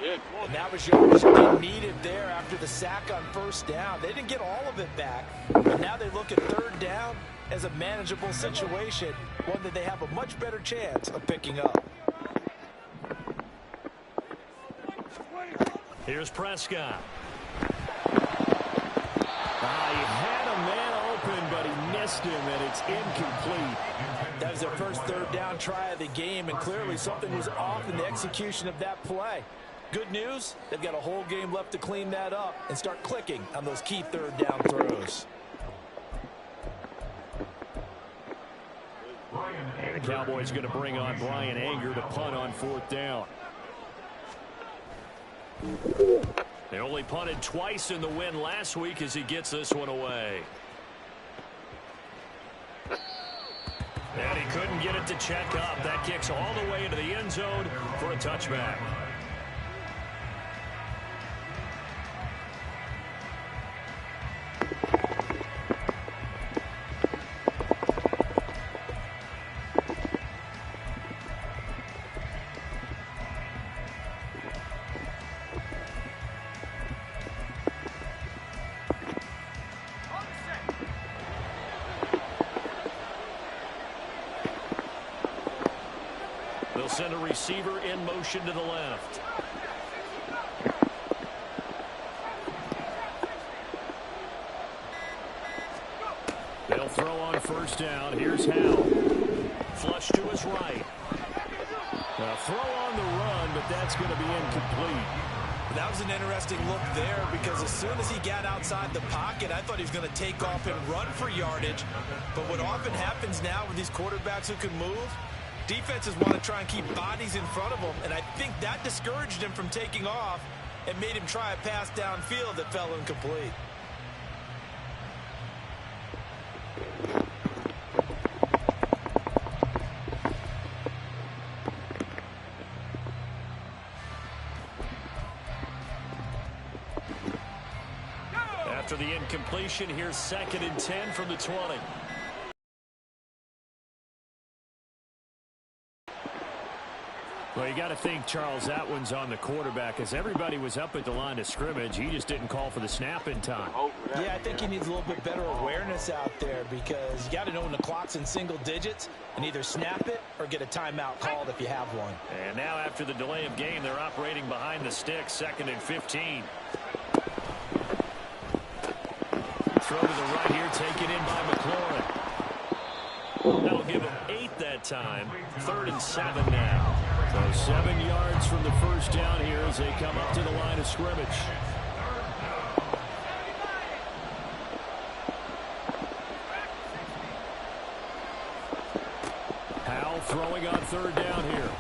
And that was yardage they needed there after the sack on first down. They didn't get all of it back, but now they look at third down as a manageable situation, one that they have a much better chance of picking up. Here's Prescott. He had a man open, but he missed him, and it's incomplete. That was their first third down try of the game, and clearly something was off in the execution of that play. Good news, they've got a whole game left to clean that up and start clicking on those key third down throws. And the Cowboys going to bring on Brian Anger to punt on fourth down. They only punted twice in the win last week as he gets this one away. And he couldn't get it to check up. That kicks all the way into the end zone for a touchback. They'll send a receiver in motion to the left. They'll throw on first down. Here's Howell. Flush to his right. A throw on the run, but that's going to be incomplete. That was an interesting look there because as soon as he got outside the pocket, I thought he was going to take off and run for yardage. But what often happens now with these quarterbacks who can move, defenses want to try and keep bodies in front of them, and I think that discouraged him from taking off and made him try a pass downfield that fell incomplete. After the incompletion, here's 2nd and 10 from the 20. Well, you got to think, Charles, that one's on the quarterback as everybody was up at the line of scrimmage. He just didn't call for the snap in time. Yeah, I think he needs a little bit better awareness out there because you got to know when the clock's in single digits and either snap it or get a timeout called if you have one. And now after the delay of game, they're operating behind the sticks, 2nd and 15. Throw to the right here, taken in by McLaurin. That'll give him 8 that time. 3rd and 7 now. So 7 yards from the first down here as they come up to the line of scrimmage. Howell throwing on 3rd down here.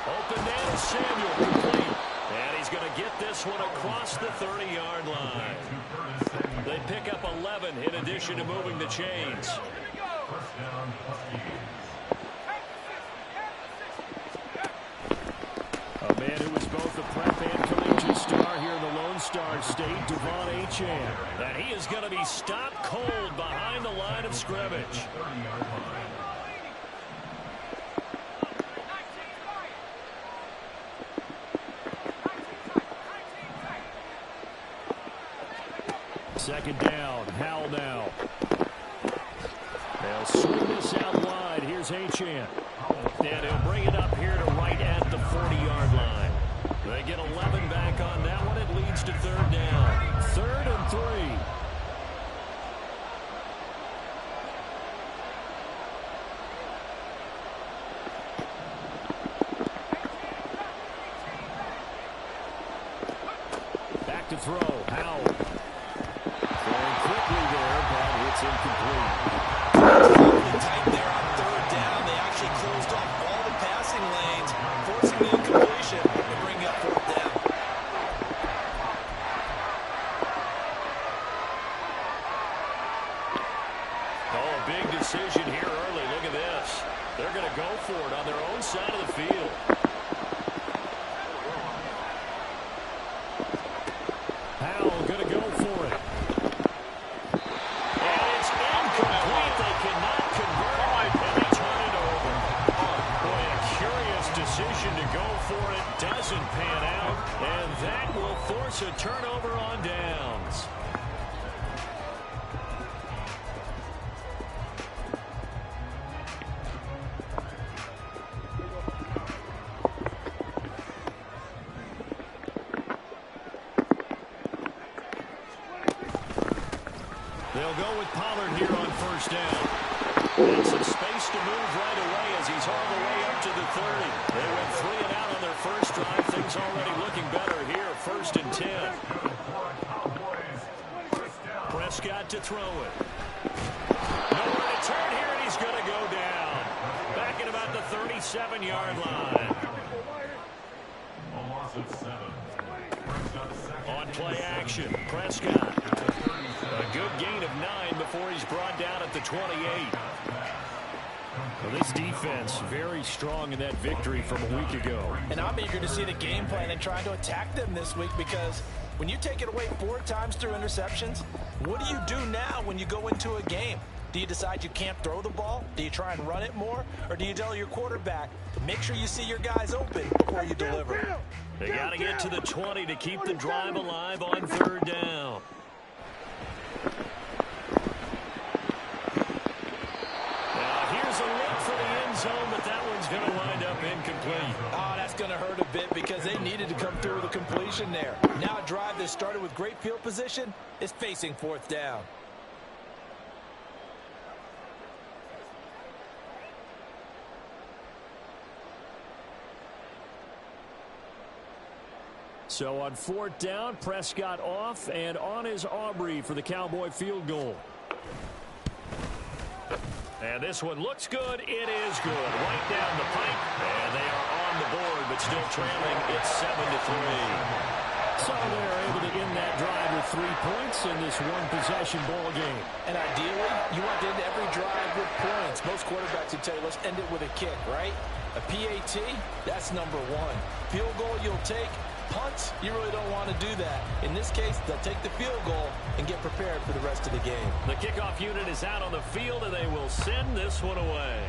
Open down to Samuel, complete. And he's going to get this one across the 30-yard line. They pick up 11 in addition to moving the chains. A man who was both a prep and collegiate star here in the Lone Star State, Devon Achane. And he is going to be stopped cold behind the line of scrimmage. Second down, Howell now. They'll swing this out wide. Here's Achane. And he'll bring it up here to right at the 40-yard line. They get 11 back on that one. It leads to 3rd down. 3rd and 3. Back to throw, Howell. Throwing quickly there, but it's incomplete. Tight there on 3rd down. They actually closed off all the passing lanes, forcing the incompletion to bring up 4th down. Oh, a big decision here early. Look at this. They're going to go for it on their own side of the field. Howell going to go for it. And it's incomplete. They cannot convert doesn't pan out, and that will force a turnover on downs. They'll go with Pollard here on first down. And some space to move right away as he's all the way up to the 30. They went 3 and out on their first drive. Things already looking better here. 1st and 10. Prescott to throw it. Nowhere to turn here, and he's going to go down. Back at about the 37-yard line. On play action, Prescott. A good gain of 9 before he's brought down at the 28. Well, this defense very strong in that victory from a week ago. And I'm eager to see the game plan and try to attack them this week, because when you take it away 4 times through interceptions, what do you do now when you go into a game? Do you decide you can't throw the ball? Do you try and run it more? Or do you tell your quarterback, make sure you see your guys open before you deliver? They got to get to the 20 to keep the drive alive on 3rd down. Here's a look for the end zone, but that one's going to wind up incomplete. Oh, that's going to hurt a bit because they needed to come through with a completion there. Now a drive that started with great field position is facing 4th down. So on 4th down, Prescott off, and on is Aubrey for the Cowboy field goal. And this one looks good. It is good. Right down the pipe. And they are on the board, but still trailing. It's 7-3. So they're able to end that drive with 3 points in this one-possession ball game. And ideally, you want to end every drive with points. Most quarterbacks would tell you, let's end it with a kick, right? A PAT, that's number 1. Field goal you'll take. Punts, you really don't want to do that. In this case, they'll take the field goal and get prepared for the rest of the game. The kickoff unit is out on the field, and they will send this one away.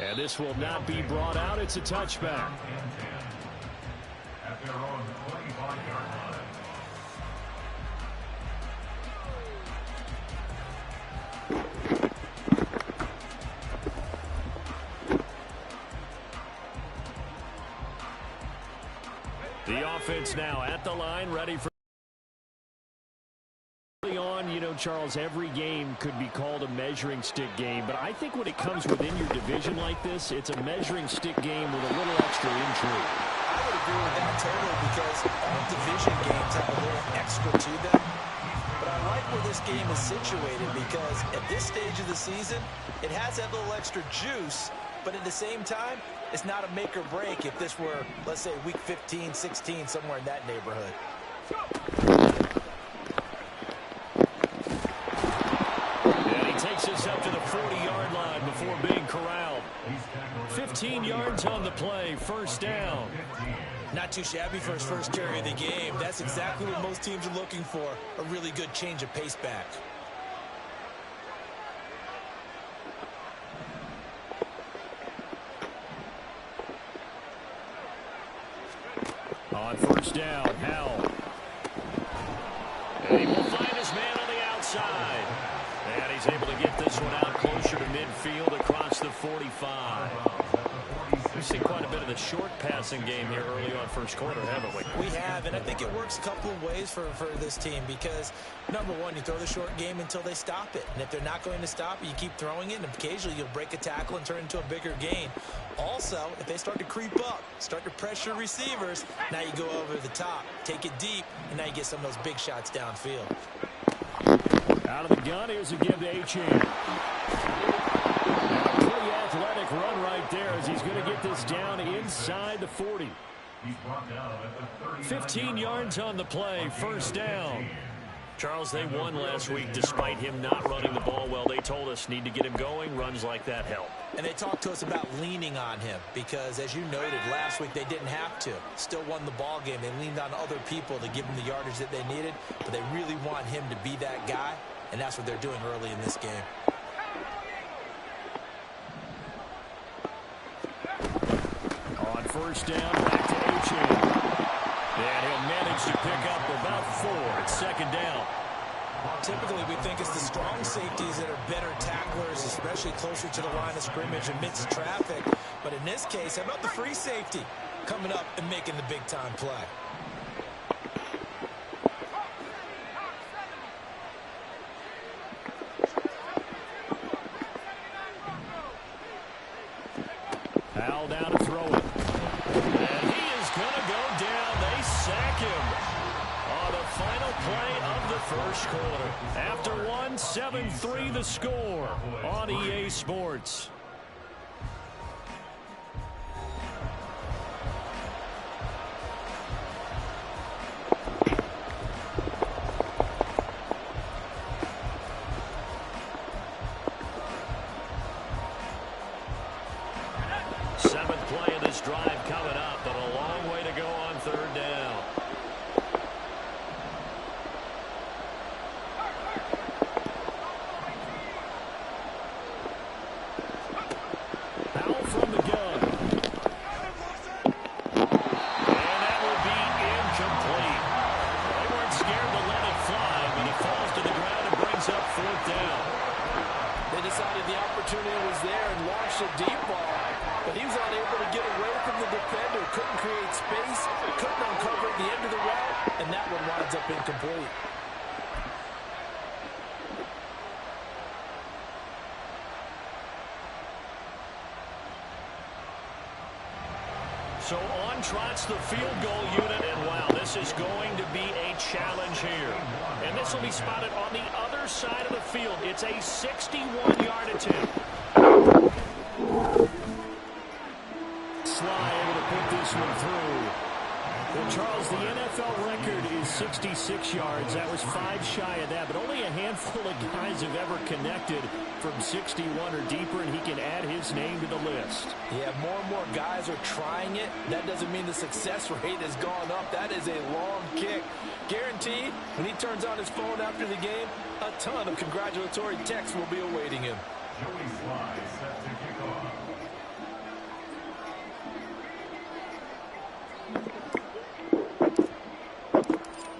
And this will not be brought out. It's a touchback. At their own 25-yard line. The offense now at the line, ready for... You know, Charles, every game could be called a measuring stick game, but I think when it comes within your division like this, it's a measuring stick game with a little extra intrigue. I would agree with that totally, because all division games have a little extra to them. But I like where this game is situated, because at this stage of the season, it has that little extra juice, but at the same time, it's not a make or break if this were, let's say, week 15, 16, somewhere in that neighborhood. Takes us up to the 40-yard line before being corralled. 15 yards on the play, 1st down. Not too shabby for his first carry of the game. That's exactly what most teams are looking for, a really good change of pace back. On 1st down, Howell. And he will find his man on the outside. And he's able to get this one out closer to midfield across the 45. We've seen quite a bit of the short passing game here early on 1st quarter, haven't we? We have, and I think it works a couple of ways for this team, because, number one, you throw the short game until they stop it. And if they're not going to stop it, you keep throwing it, and occasionally you'll break a tackle and turn it into a bigger gain. Also, if they start to creep up, start to pressure receivers, now you go over the top, take it deep, and now you get some of those big shots downfield. Out of the gun, here's a give to Achane. Pretty athletic run right there as he's going to get this down inside the 40. 15 yards on the play, 1st down. Charles, they won last week despite him not running the ball well. They told us need to get him going. Runs like that help. And they talked to us about leaning on him because, as you noted, last week they didn't have to. Still won the ball game. They leaned on other people to give them the yardage that they needed, but they really want him to be that guy, and that's what they're doing early in this game. first down back to Achane. And he'll manage to pick up about 4 at second down. Typically, we think it's the strong safeties that are better tacklers, especially closer to the line of scrimmage amidst traffic. But in this case, how about the free safety coming up and making the big-time play? Howell down to throw it. And he is going to go down. They sack him on the final play of the first quarter. After one, 7-3 the score on EA Sports. Seventh play of this drive coming up, but a long way to go on third down. Howell from the gun. And that will be incomplete. They weren't scared to let it fly, but it falls to the ground and brings up fourth down. They decided the opportunity was there and launched a deep ball. But he was unable to get away from the defender, couldn't create space, couldn't uncover the end of the route, and that one winds up incomplete. So on trots the field goal unit, and wow, this is going to be a challenge here. And this will be spotted on the other side of the field. It's a 61-yard attempt. Sly able to put this one through. Well, Charles, the NFL record is 66 yards. That was 5 shy of that, but only a handful of guys have ever connected from 61 or deeper, and he can add his name to the list. Yeah, more and more guys are trying it. That doesn't mean the success rate has gone up. That is a long kick. Guaranteed, when he turns on his phone after the game, a ton of congratulatory texts will be awaiting him. Joey Sly set to kick off.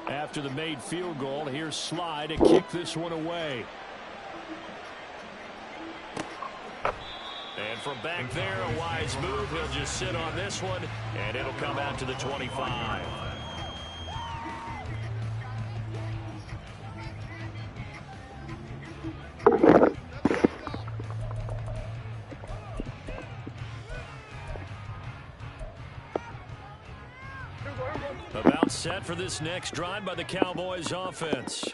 After the made field goal, here's Sly to kick this one away. And from back there, a wise move. He'll just sit on this one, and it'll come out to the 25. About set for this next drive by the Cowboys offense.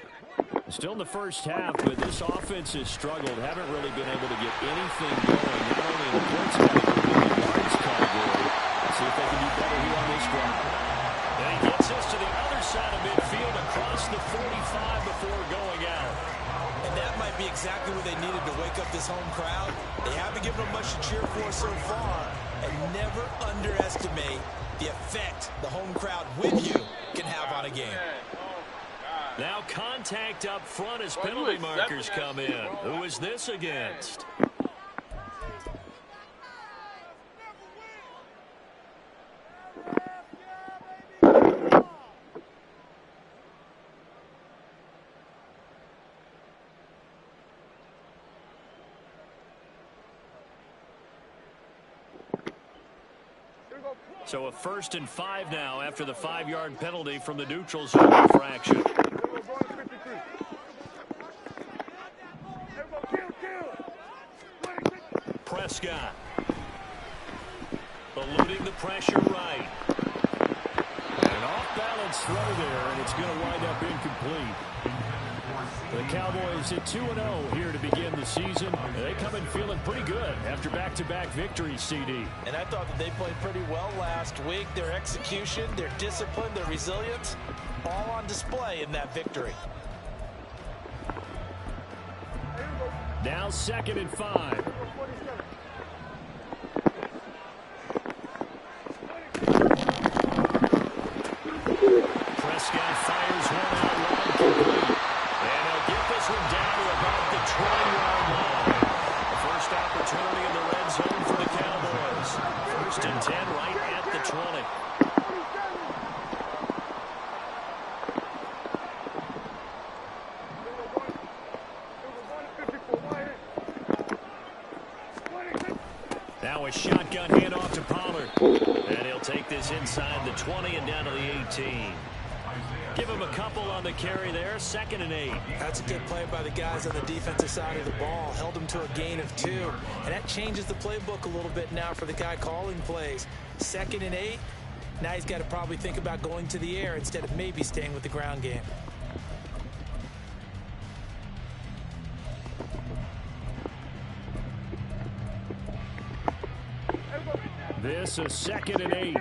Still in the first half, but this offense has struggled. Haven't really been able to get anything going, not only in the points category, but in the yards category. Let's see if they can do better here on this drive. And he gets us to the other side of midfield across the 45 before going out. And that might be exactly what they needed to wake up this home crowd. They haven't given them much to cheer for so far. And never underestimate the effect the home crowd with you can have on a game. Now contact up front as penalty markers come in. Who is this against? So a 1st and 5 now after the 5-yard penalty from the neutral zone infraction. Prescott eluding the pressure right. An off-balance throw there, and it's going to wind up incomplete. The Cowboys at 2-0 here to begin the season. They come in feeling pretty good after back-to-back victories, CD. And I thought that they played pretty well last week. Their execution, their discipline, their resilience, all on display in that victory. Now 2nd and 5. Prescott fires one out wide complete. And he'll get this one down to about the 20-yard line. The first opportunity in the red zone for the Cowboys. 1st and 10 right at the 20. Now a shotgun handoff to Pollard. And he'll take this inside the 20 and down to the 18. Give him a couple on the carry there. 2nd and 8. That's a good play by the guys on the defensive side of the ball. Held him to a gain of 2. And that changes the playbook a little bit now for the guy calling plays. 2nd and 8. Now he's got to probably think about going to the air instead of maybe staying with the ground game. This is 2nd and 8.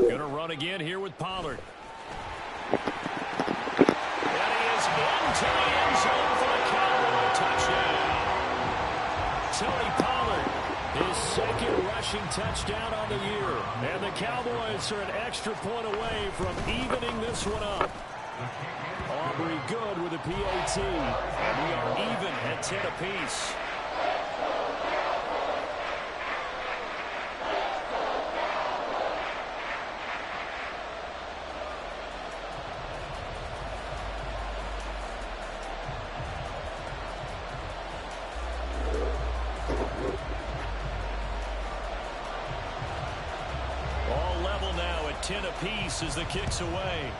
Gonna run again here with Pollard. And he is into the end zone for the Cowboy touchdown. Tony Pollard, his 2nd rushing touchdown on the year. And the Cowboys are an extra point away from evening this one up. Aubrey good with a PAT. And we are even at 10 apiece. All level now at 10 apiece as the kick's away.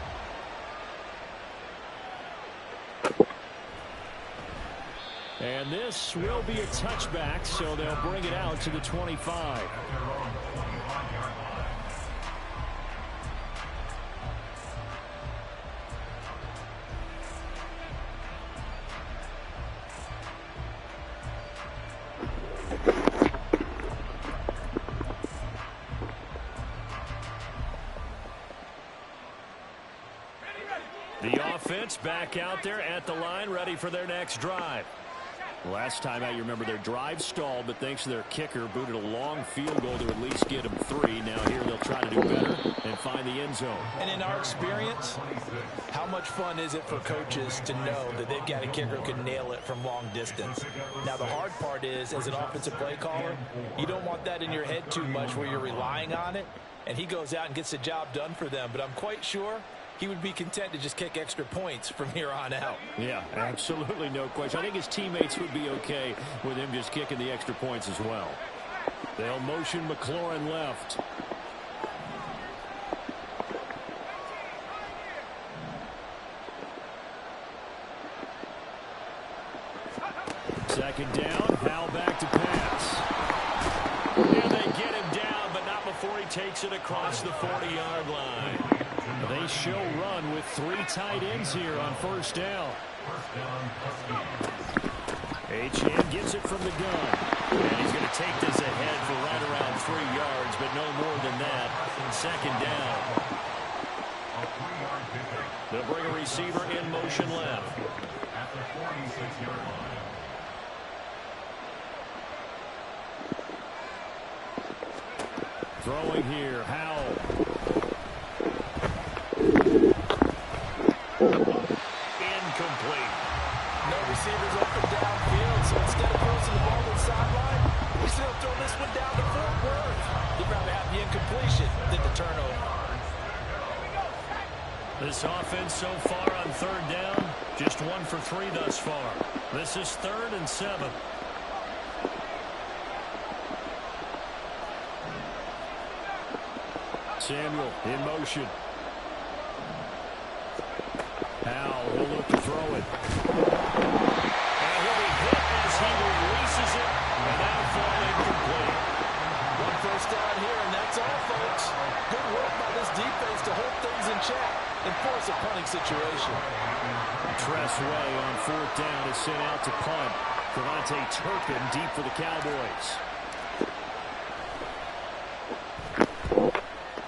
And this will be a touchback, so they'll bring it out to the 25. The offense back out there at the line, ready for their next drive. Last time out, you remember their drive stalled, but thanks to their kicker, booted a long field goal to at least get them 3. Now here they'll try to do better and find the end zone. And in our experience, how much fun is it for coaches to know that they've got a kicker who can nail it from long distance? Now, the hard part is, as an offensive play caller, you don't want that in your head too much where you're relying on it, and he goes out and gets the job done for them. But I'm quite sure he would be content to just kick extra points from here on out. Yeah, absolutely no question. I think his teammates would be okay with him just kicking the extra points as well. They'll motion McLaurin left. Second down, Howell back to pass. And they get him down, but not before he takes it across the 40-yard line. They show run with 3 tight ends here on 1st down. Achane gets it from the gun. And he's going to take this ahead for right around 3 yards, but no more than that. 2nd down. They'll bring a receiver in motion left. At the 46-yard line. Throwing here, Howell. Incomplete. No receivers open downfield, so instead of crossing the ball to the sideline, he's going to throw this one down to Fort Worth. He'd rather have the incompletion than the turnover. This offense so far on 3rd down, just 1 for 3 thus far. This is 3rd and 7. Samuel in motion. Howell will look to throw it. And he'll be hit as he releases it, and that'll fall incomplete. 1 first down here, and that's all, folks. Good work by this defense to hold things in check and force a punting situation. Tress Way on 4th down is sent out to punt. Cavante Turpin deep for the Cowboys.